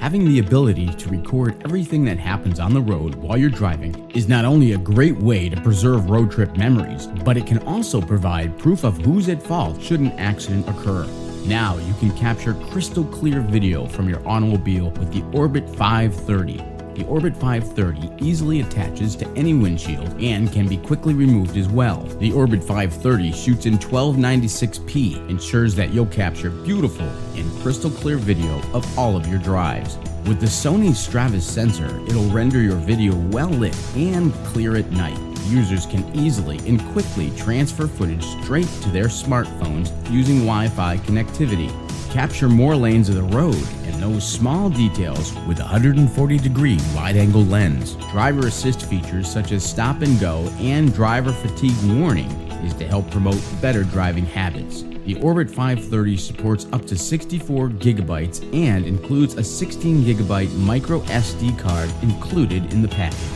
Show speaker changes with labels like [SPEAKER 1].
[SPEAKER 1] Having the ability to record everything that happens on the road while you're driving is not only a great way to preserve road trip memories, but it can also provide proof of who's at fault should an accident occur. Now you can capture crystal clear video from your automobile with the Orbit 530. The Orbit 530 easily attaches to any windshield and can be quickly removed as well. The Orbit 530 shoots in 1296p, ensures that you'll capture beautiful and crystal clear video of all of your drives. With the Sony Stratus sensor, it'll render your video well lit and clear at night. Users can easily and quickly transfer footage straight to their smartphones using Wi-Fi connectivity. Capture more lanes of the road and those small details with a 140-degree wide-angle lens. Driver assist features such as stop and go and driver fatigue warning is to help promote better driving habits. The Orbit 530 supports up to 64 gigabytes and includes a 16 gigabyte micro SD card included in the package.